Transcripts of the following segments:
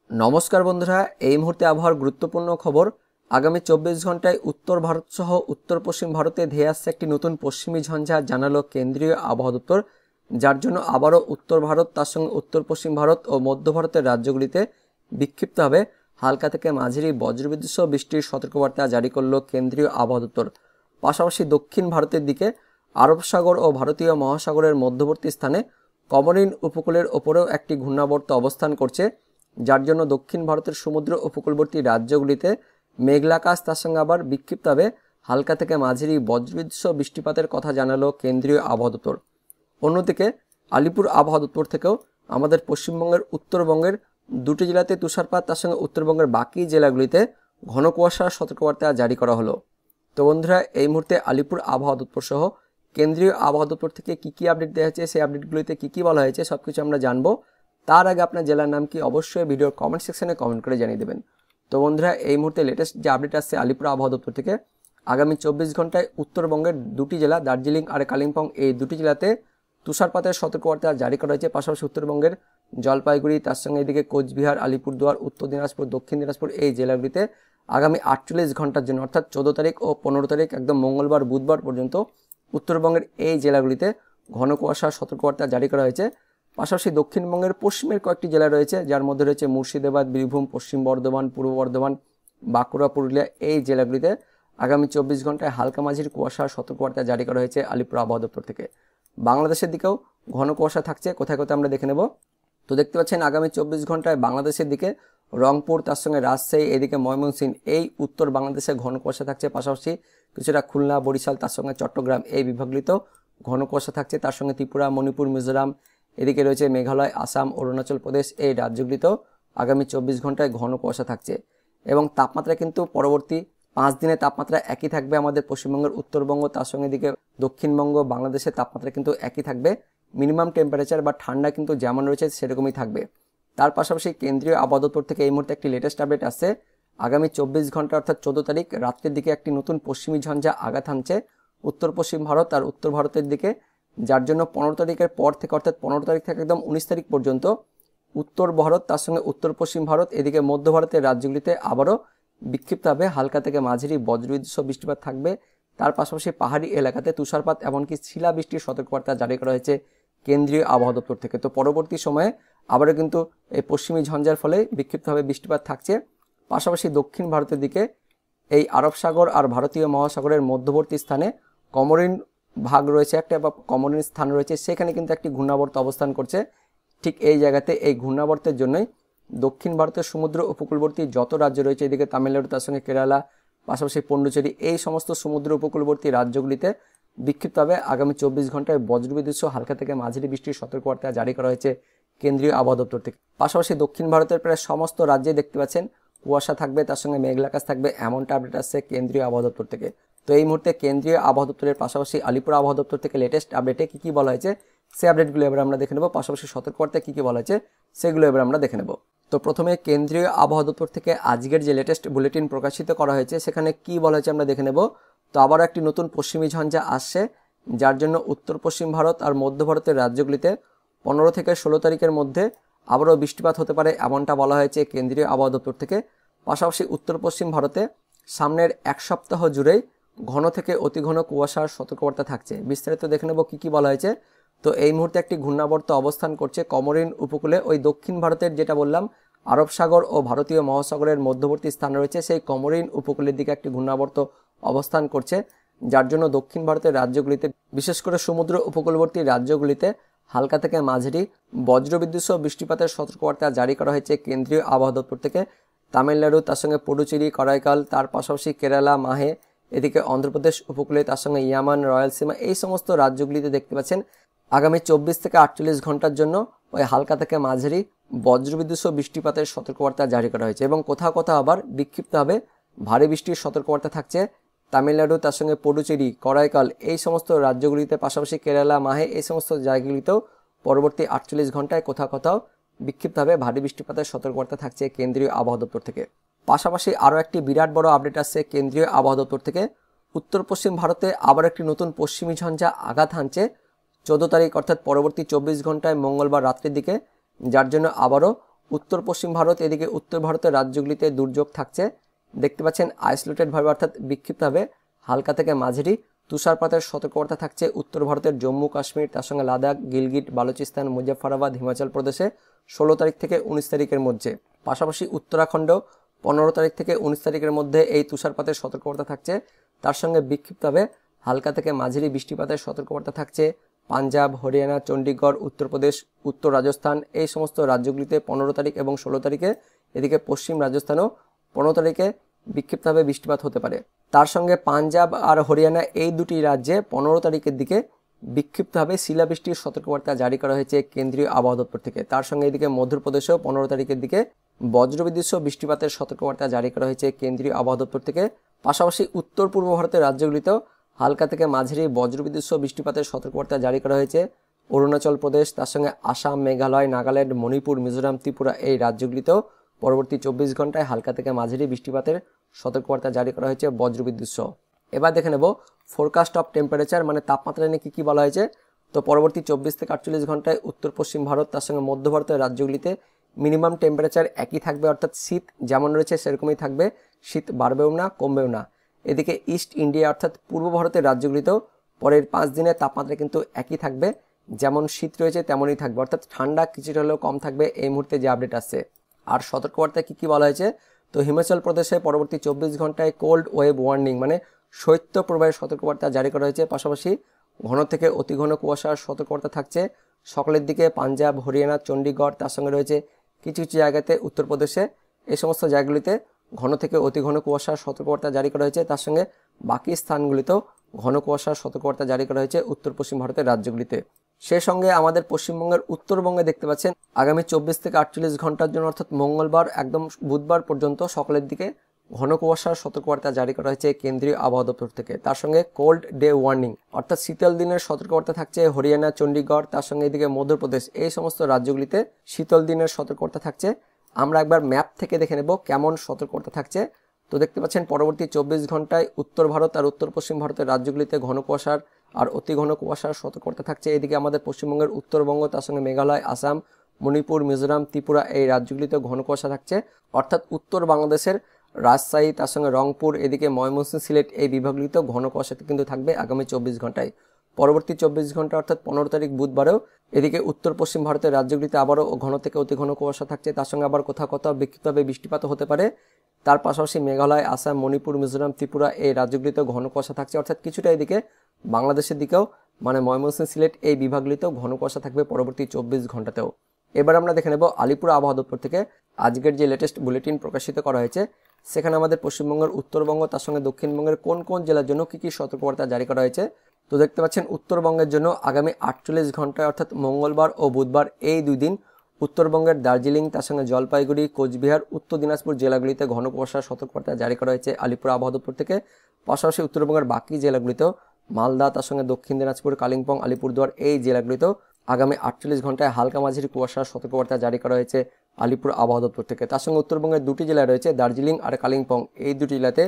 নমস্কার বন্ধুরা, এই মুহূর্তে আবহাওয়ার গুরুত্বপূর্ণ খবর। আগামী 24 ঘন্টায় উত্তর ভারত সহ উত্তর পশ্চিম ভারতে ধেয়ে আসছে একটি নতুন পশ্চিমী ঝঞ্ঝা, জানালো কেন্দ্রীয় আবহাওয়া দপ্তর। যার জন্য আবারও উত্তর ভারত, তার সঙ্গে উত্তর পশ্চিম ভারত ও মধ্য ভারতের রাজ্যগুলিতে বিক্ষিপ্তভাবে হালকা থেকে মাঝারি বজ্রবিদ্যুৎ সহ বৃষ্টির সতর্কবার্তা জারি করল কেন্দ্রীয় আবহাওয়া দপ্তর। পাশাপাশি দক্ষিণ ভারতের দিকে আরব সাগর ও ভারতীয় মহাসাগরের মধ্যবর্তী স্থানে কমরিন উপকূলের ওপরেও একটি ঘূর্ণাবর্ত অবস্থান করছে, যার জন্য দক্ষিণ ভারতের সমুদ্র উপকূলবর্তী রাজ্যগুলিতে মেঘলাকাশ, তার সঙ্গে আবার বিক্ষিপ্তভাবে হালকা থেকে মাঝারি বজ্রবিদ্যুৎ সহ বৃষ্টিপাতের কথা জানালো কেন্দ্রীয় আবহাওয়া দপ্তর। অন্যদিকে আলিপুর আবহাওয়া দপ্তর থেকেও আমাদের পশ্চিমবঙ্গের উত্তরবঙ্গের দুটি জেলাতে তুষারপাত, তার সঙ্গে উত্তরবঙ্গের বাকি জেলাগুলিতে ঘন কুয়াশার সতর্কবার্তা জারি করা হলো। তো বন্ধুরা, এই মুহূর্তে আলিপুর আবহাওয়া দপ্তর সহ কেন্দ্রীয় আবহাওয়া দপ্তর থেকে কী আপডেট দেওয়া হয়েছে, সেই আপডেটগুলিতে কী বলা হয়েছে সবকিছু আমরা জানবো। তার আগে আপনার জেলার নাম কি অবশ্যই ভিডিওর কমেন্ট সেকশনে কমেন্ট করে জানিয়ে দেবেন। তো বন্ধুরা, এই মুহূর্তে লেটেস্ট যে আপডেট আসছে আলিপুর আবহাওয়া দপ্তর থেকে, আগামী 24 ঘন্টায় উত্তরবঙ্গের দুটি জেলা দার্জিলিং আর কালিম্পং, এই দুটি জেলাতে তুষারপাতের সতর্কবার্তা জারি করা হয়েছে। পাশাপাশি উত্তরবঙ্গের জলপাইগুড়ি, তার সঙ্গে এদিকে কোচবিহার, আলিপুরদুয়ার, উত্তর দিনাজপুর, দক্ষিণ দিনাজপুর, এই জেলাগুলিতে আগামী 48 ঘন্টার জন্য অর্থাৎ 14 তারিখ ও 15 তারিখ একদম মঙ্গলবার বুধবার পর্যন্ত উত্তরবঙ্গের এই জেলাগুলিতে ঘন কুয়াশার সতর্কবার্তা জারি করা হয়েছে। পাশাপাশি দক্ষিণবঙ্গের পশ্চিমের কয়েকটি জেলা রয়েছে, যার মধ্যে রয়েছে মুর্শিদাবাদ, বীরভূম, পশ্চিম বর্ধমান, পূর্ব বর্ধমান, বাঁকুড়া, পুরুলিয়া, এই জেলাগুলিতে আগামী 24 ঘন্টায় হালকা মাঝারি কুয়াশার সতর্কবার্তা জারি করা হয়েছে আলিপুর আবহাওয়া দপ্তর থেকে। বাংলাদেশের দিকেও ঘন কুয়াশা থাকছে, কোথায় কোথায় আমরা দেখে নেব। তো দেখতে পাচ্ছেন আগামী 24 ঘন্টায় বাংলাদেশের দিকে রংপুর, তার সঙ্গে রাজশাহী, এদিকে ময়মনসিংহ, এই উত্তর বাংলাদেশে ঘন কুয়াশা থাকছে। পাশাপাশি কিছুটা খুলনা, বরিশাল, তার সঙ্গে চট্টগ্রাম, এই বিভাগগুলিতেও ঘন কুয়াশা থাকছে। তার সঙ্গে ত্রিপুরা, মণিপুর, মিজোরাম, এদিকে রয়েছে মেঘালয়, আসাম, অরুণাচল প্রদেশ, এই রাজ্যগুলিতেও আগামী 24 ঘন্টায় ঘন কুয়াশা থাকছে। এবং তাপমাত্রা কিন্তু পরবর্তী 5 দিনে তাপমাত্রা একই থাকবে আমাদের পশ্চিমবঙ্গের উত্তরবঙ্গ, তার সঙ্গে এদিকে দক্ষিণবঙ্গ, বাংলাদেশের তাপমাত্রা কিন্তু একই থাকবে। মিনিমাম টেম্পারেচার বা ঠান্ডা কিন্তু যেমন রয়েছে সেরকমই থাকবে। তার পাশাপাশি কেন্দ্রীয় আবহাওয়া দপ্তর থেকে এই মুহূর্তে একটি লেটেস্ট আপডেট আসছে। আগামী 24 ঘন্টা অর্থাৎ 14 তারিখ রাত্রের দিকে একটি নতুন পশ্চিমী ঝঞ্ঝা আঘাত হানছে উত্তর পশ্চিম ভারত আর উত্তর ভারতের দিকে, যার জন্য 15 তারিখের পর থেকে অর্থাৎ 15 তারিখ থেকে একদম 19 তারিখ পর্যন্ত উত্তর ভারত, তার সঙ্গে উত্তর পশ্চিম ভারত, এদিকে মধ্য ভারতের রাজ্যগুলিতে আবারও বিক্ষিপ্তভাবে হালকা থেকে মাঝারি বজ্রবিদ্যুৎ সহ বৃষ্টিপাত থাকবে। তার পাশাপাশি পাহাড়ি এলাকাতে তুষারপাত এমনকি শিলাবৃষ্টির সতর্কবার্তা জারি করা হয়েছে কেন্দ্রীয় আবহাওয়া দপ্তর থেকে। তো পরবর্তী সময়ে আবারও কিন্তু এই পশ্চিমী ঝঞ্ঝার ফলে বিক্ষিপ্তভাবে বৃষ্টিপাত থাকছে। পাশাপাশি দক্ষিণ ভারতের দিকে এই আরব সাগর আর ভারতীয় মহাসাগরের মধ্যবর্তী স্থানে কমরিন ভাগ রয়েছে একটা বা কমরিন স্থান রয়েছে, সেখানে কিন্তু একটি ঘূর্ণাবর্ত অবস্থান করছে। ঠিক এই জায়গাতে এই ঘূর্ণাবর্তের জন্যই দক্ষিণ ভারতের সমুদ্র উপকূলবর্তী যত রাজ্য রয়েছে, এদিকে তামিলনাড়ু, তার সঙ্গে কেরালা, পাশাপাশি পন্ডিচেরি, এই সমস্ত সমুদ্র উপকূলবর্তী রাজ্যগুলিতে বিক্ষিপ্তভাবে আগামী 24 ঘন্টায় বজ্রবিদ্যুৎ সহ হালকা থেকে মাঝারি বৃষ্টির সতর্কবার্তা জারি করা হয়েছে কেন্দ্রীয় আবহাওয়া দপ্তর থেকে। পাশাপাশি দক্ষিণ ভারতের প্রায় সমস্ত রাজ্যে দেখতে পাচ্ছেন কুয়াশা থাকবে, তার সঙ্গে মেঘলাকাশ থাকবে, এমনটা আপডেট আসছে কেন্দ্রীয় আবহাওয়া দপ্তর থেকে। তো এই মুহূর্তে কেন্দ্রীয় আবহাওয়া দপ্তরের পাশাপাশি আলিপুর আবহাওয়া দপ্তর থেকে লেটেস্ট আপডেটে কী বলা হয়েছে সেই আপডেটগুলো এবার আমরা দেখে নেব। পাশাপাশি সতর্কবার্তা কী বলা হয়েছে সেগুলো এবার আমরা দেখে নেব। তো প্রথমে কেন্দ্রীয় আবহাওয়া দপ্তর থেকে আজকের যে লেটেস্ট বুলেটিন প্রকাশিত করা হয়েছে সেখানে কী বলা হয়েছে আমরা দেখে নেব। তো আবারও একটি নতুন পশ্চিমী ঝঞ্ঝা আসছে, যার জন্য উত্তর পশ্চিম ভারত আর মধ্য ভারতের রাজ্যগুলিতে 15 থেকে 16 তারিখের মধ্যে আবারও বৃষ্টিপাত হতে পারে, এমনটা বলা হয়েছে কেন্দ্রীয় আবহাওয়া দপ্তর থেকে। পাশাপাশি উত্তর পশ্চিম ভারতে সামনের এক সপ্তাহ জুড়েই ঘন থেকে অতি ঘন কুয়াশার সতর্কবার্তা থাকছে। বিস্তারিত দেখে নেব কী বলা হয়েছে। তো এই মুহূর্তে একটি ঘূর্ণাবর্ত অবস্থান করছে কমরিন উপকূলে, ওই দক্ষিণ ভারতের যেটা বললাম আরব সাগর ও ভারতীয় মহাসাগরের মধ্যবর্তী স্থান রয়েছে, সেই কমরিন উপকূলের দিকে একটি ঘূর্ণাবর্ত অবস্থান করছে, যার জন্য দক্ষিণ ভারতের রাজ্যগুলিতে বিশেষ করে সমুদ্র উপকূলবর্তী রাজ্যগুলিতে হালকা থেকে মাঝারি বজ্রবিদ্যুৎ সহ বৃষ্টিপাতের সতর্কবার্তা জারি করা হয়েছে কেন্দ্রীয় আবহাওয়া দপ্তর থেকে। তামিলনাড়ু, তার সঙ্গে পুডুচেরি, করাইকাল, তার পাশাপাশি কেরালা, মাহে, এদিকে অন্ধ্রপ্রদেশ উপকূলে, তার সঙ্গে ইয়ামান, রয়্যালসীমা, এই সমস্ত রাজ্যগুলিতে দেখতে পাচ্ছেন আগামী 24 থেকে 48 ঘন্টার জন্য ওই হালকা থেকে মাঝারি বজ্রবিদ্যুৎ সহ বৃষ্টিপাতের সতর্কবার্তা জারি করা হয়েছে। এবং কোথাও কোথাও আবার বিক্ষিপ্তভাবে ভারী বৃষ্টির সতর্কবার্তা থাকছে তামিলনাড়ু, তার সঙ্গে পুডুচেরি, করাইকাল, এই সমস্ত রাজ্যগুলিতে, পাশাপাশি কেরালা, মাহে, এই সমস্ত জায়গাগুলিতেও পরবর্তী 48 ঘন্টায় কোথাও কোথাও বিক্ষিপ্তভাবে ভারী বৃষ্টিপাতের সতর্কবার্তা থাকছে কেন্দ্রীয় আবহাওয়া দপ্তর থেকে। পাশাপাশি আরও একটি বিরাট বড় আপডেট আসছে কেন্দ্রীয় আবহাওয়া দপ্তর থেকে। উত্তর পশ্চিম ভারতে আবার একটি নতুন পশ্চিমী ঝঞ্ঝা আঘাত হানছে 14 তারিখ অর্থাৎ পরবর্তী 24 ঘন্টায় মঙ্গলবার রাত্রির দিকে, যার জন্য আবারও উত্তর পশ্চিম ভারত, এদিকে উত্তর ভারতের রাজ্যগুলিতে দুর্যোগ থাকছে। দেখতে পাচ্ছেন আইসোলেটেড ভাবে অর্থাৎ বিক্ষিপ্তভাবে হালকা থেকে মাঝারি তুষারপাতের সতর্কবার্তা থাকছে উত্তর ভারতের জম্মু কাশ্মীর, তার সঙ্গে লাদাখ, গিলগিট, বালুচিস্তান, মুজাফফরাবাদ, হিমাচল প্রদেশে 16 তারিখ থেকে 19 তারিখের মধ্যে। পাশাপাশি উত্তরাখণ্ড 15 তারিখ থেকে 19 তারিখের মধ্যে এই তুষারপাতের সতর্কবার্তা থাকছে। তার সঙ্গে বিক্ষিপ্তভাবে হালকা থেকে মাঝারি বৃষ্টিপাতের সতর্কবার্তা থাকছে পাঞ্জাব, হরিয়ানা, চণ্ডীগড়, উত্তরপ্রদেশ, উত্তর রাজস্থান, এই সমস্ত রাজ্যগুলিতে 15 তারিখ এবং 16 তারিখে। এদিকে পশ্চিম রাজস্থানেও 15 তারিখে বিক্ষিপ্তভাবে বৃষ্টিপাত হতে পারে। তার সঙ্গে পাঞ্জাব আর হরিয়ানা এই দুটি রাজ্যে 15 তারিখের দিকে বিক্ষিপ্তভাবে শিলাবৃষ্টির সতর্কবার্তা জারি করা হয়েছে কেন্দ্রীয় আবহাওয়া দপ্তর থেকে। তার সঙ্গে এদিকে মধ্যপ্রদেশেও 15 তারিখের দিকে বজ্রবিদ্যুৎ সহ বৃষ্টিপাতের সতর্কবার্তা জারি করা হয়েছে কেন্দ্রীয় আবহাওয়া দপ্তর থেকে। পাশাপাশি উত্তর পূর্ব ভারতের রাজ্যগুলিতেও হালকা থেকে মাঝারি বজ্রবিদ্যুৎ সহ বৃষ্টিপাতের সতর্কবার্তা জারি করা হয়েছে অরুণাচল প্রদেশ, তার সঙ্গে আসাম, মেঘালয়, নাগাল্যান্ড, মণিপুর, মিজোরাম, ত্রিপুরা এই রাজ্যগুলিতেও পরবর্তী 24 ঘন্টায় হালকা থেকে মাঝারি বৃষ্টিপাতের সতর্কবার্তা জারি করা হয়েছে বজ্রবিদ্যুৎ সহ। এবার দেখে নেব ফোরকাস্ট অফ টেম্পারেচার, মানে তাপমাত্রা নিয়ে কী বলা হয়েছে। তো পরবর্তী 24 থেকে 48 ঘন্টায় উত্তর পশ্চিম ভারত, তার সঙ্গে মধ্য ভারতের রাজ্যগুলিতে মিনিমাম টেম্পারেচার একই থাকবে, অর্থাৎ শীত যেমন রয়েছে সেরকমই থাকবে, শীত বাড়বেও না কমবেও না। এদিকে ইস্ট ইন্ডিয়া অর্থাৎ পূর্ব ভারতের রাজ্যগুলিতেও পরের 5 দিনের তাপমাত্রা কিন্তু একই থাকবে, যেমন শীত রয়েছে তেমনই থাকবে, অর্থাৎ ঠান্ডা কিছুটা হলেও কম থাকবে এই মুহূর্তে যে আপডেট আসছে। আর সতর্কবার্তায় কী বলা হয়েছে, তো হিমাচল প্রদেশে পরবর্তী 24 ঘন্টায় কোল্ড ওয়েভ ওয়ার্নিং, মানে শৈত্য প্রবাহের সতর্কবার্তা জারি করা হয়েছে। পাশাপাশি ঘন থেকে অতি ঘন কুয়াশার সতর্কবার্তা থাকছে সকালের দিকে পাঞ্জাব, হরিয়ানা, চণ্ডীগড়, তার সঙ্গে রয়েছে কিছু কিছু জায়গাতে উত্তরপ্রদেশে, এই সমস্ত জায়গাগুলিতে ঘন থেকে অতি ঘন কুয়াশার সতর্কবার্তা জারি করা হয়েছে। তার সঙ্গে বাকি স্থানগুলিতেও ঘন কুয়াশার সতর্কবার্তা জারি করা হয়েছে উত্তর পশ্চিম ভারতের রাজ্যগুলিতে। সেই সঙ্গে আমাদের পশ্চিমবঙ্গের উত্তরবঙ্গে দেখতে পাচ্ছেন আগামী 24 থেকে 48 ঘন্টার জন্য অর্থাৎ মঙ্গলবার একদম বুধবার পর্যন্ত সকালের দিকে ঘন কুয়াশার সতর্কবার্তা জারি করা হয়েছে কেন্দ্রীয় আবহাওয়া দপ্তর থেকে। তার সঙ্গে কোল্ড ডে ওয়ার্নিং অর্থাৎ শীতল দিনের সতর্কবার্তা থাকছে হরিয়ানা, চণ্ডীগড়, তার সঙ্গে এদিকে মধ্যপ্রদেশ, এই সমস্ত রাজ্যগুলিতে শীতল দিনের সতর্কবার্তা থাকছে। আমরা একবার ম্যাপ থেকে দেখে নেব কেমন সতর্কবার্তা থাকছে। তো দেখতে পাচ্ছেন পরবর্তী 24 ঘন্টায় উত্তর ভারত আর উত্তর পশ্চিম ভারতের রাজ্যগুলিতে ঘন কুয়াশার আর অতি ঘন কুয়াশার সতর্কবার্তা থাকছে। এদিকে আমাদের পশ্চিমবঙ্গের উত্তরবঙ্গ, তার সঙ্গে মেঘালয়, আসাম, মণিপুর, মিজোরাম, ত্রিপুরা এই রাজ্যগুলিতে ঘন কুয়াশা থাকছে, অর্থাৎ উত্তর বাংলাদেশের রাজশাহী, তার সঙ্গে রংপুর, এদিকে ময়মনসিংহ, সিলেট এই বিভাগগুলিতেও ঘন কুয়াশা কিন্তু থাকবে আগামী 24 ঘন্টায়। পরবর্তী 24 ঘন্টা অর্থাৎ 15 তারিখ বুধবারেও এদিকে উত্তর পশ্চিম ভারতের রাজ্যগুলিতে আবারও ঘন থেকে অতি ঘন কুয়াশা থাকছে, তার সঙ্গে আবার কোথাও কোথাও বিক্ষিপ্তভাবে বৃষ্টিপাত হতে পারে। তার পাশাপাশি মেঘালয়, আসাম, মণিপুর, মিজোরাম, ত্রিপুরা এই রাজ্যগুলিতেও ঘন কুয়াশা থাকছে, অর্থাৎ কিছুটা এদিকে বাংলাদেশের দিকেও মানে ময়মনসিংহ, সিলেট এই বিভাগগুলিতেও ঘন কুয়াশা থাকবে পরবর্তী 24 ঘন্টাতেও। এবার আমরা দেখে নেব আলিপুর আবহাওয়া দপ্তর থেকে আজকের যে লেটেস্ট বুলেটিন প্রকাশিত করা হয়েছে, সেখানে আমাদের পশ্চিমবঙ্গের উত্তরবঙ্গ, তার সঙ্গে দক্ষিণবঙ্গের কোন কোন জেলার জন্য কী কী সতর্কবার্তা জারি করা হয়েছে। তো দেখতে পাচ্ছেন উত্তরবঙ্গের জন্য আগামী 48 ঘন্টায় অর্থাৎ মঙ্গলবার ও বুধবার এই 2 দিন উত্তরবঙ্গের দার্জিলিং, তার সঙ্গে জলপাইগুড়ি, কোচবিহার, উত্তর দিনাজপুর জেলাগুলিতে ঘন কুয়াশার সতর্কবার্তা জারি করা হয়েছে আলিপুর আবহাওয়া দপ্তর থেকে। পাশাপাশি উত্তরবঙ্গের বাকি জেলাগুলিতেও মালদা, তার সঙ্গে দক্ষিণ দিনাজপুর, কালিম্পং, আলিপুরদুয়ার এই জেলাগুলিতেও আগামী 48 ঘন্টায় হালকা মাঝারি কুয়াশার সতর্কবার্তা জারি করা হয়েছে আলিপুর আবহাওয়া দপ্তর থেকে। তার সঙ্গে উত্তরবঙ্গের 2টি জেলা রয়েছে দার্জিলিং আর কালিম্পং, এই 2টি জেলাতে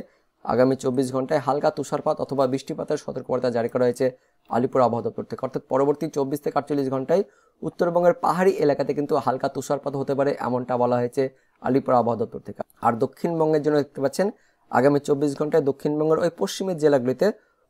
আগামী 24 ঘন্টায় হালকা তুষারপাত অথবা বৃষ্টিপাতের সতর্কবার্তা জারি করা হয়েছে আলিপুর আবহাওয়া দপ্তর থেকে। অর্থাৎ পরবর্তী 24 থেকে 48 ঘন্টায় উত্তরবঙ্গের পাহাড়ি এলাকাতে কিন্তু হালকা তুষারপাত হতে পারে, এমনটা বলা হয়েছে আলিপুর আবহাওয়া দপ্তর থেকে। আর দক্ষিণবঙ্গের জন্য দেখতে পাচ্ছেন আগামী 24 ঘন্টায় দক্ষিণবঙ্গের ওই পশ্চিমের জেলাগুলিতে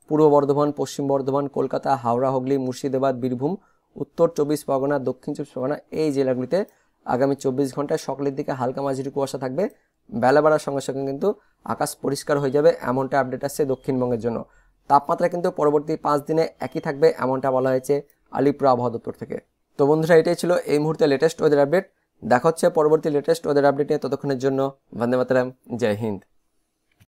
পূর্ব বর্ধমান, পশ্চিম বর্ধমান, কলকাতা, হাওড়া, হুগলি, মুর্শিদাবাদ, বীরভূম, উত্তর 24 পরগনা, দক্ষিণ 24 পরগনা এই জেলাগুলিতে আগামী 24 ঘন্টায় সকালের দিকে হালকা মাঝারি কুয়াশা থাকবে, বেলা বাড়ার সঙ্গে সঙ্গে কিন্তু আকাশ পরিষ্কার হয়ে যাবে, এমনটা আপডেট আসছে দক্ষিণবঙ্গের জন্য। তাপমাত্রা কিন্তু পরবর্তী 5 দিনে একই থাকবে, এমনটা বলা হয়েছে আলিপুর আবহাওয়া দপ্তর থেকে। তো বন্ধুরা, এটাই ছিল এই মুহূর্তে লেটেস্ট ওয়েদার আপডেট। দেখা হচ্ছে পরবর্তী লেটেস্ট ওয়েদার আপডেট নিয়ে, ততক্ষণের জন্য বন্দে মাতরম, জয় হিন্দ।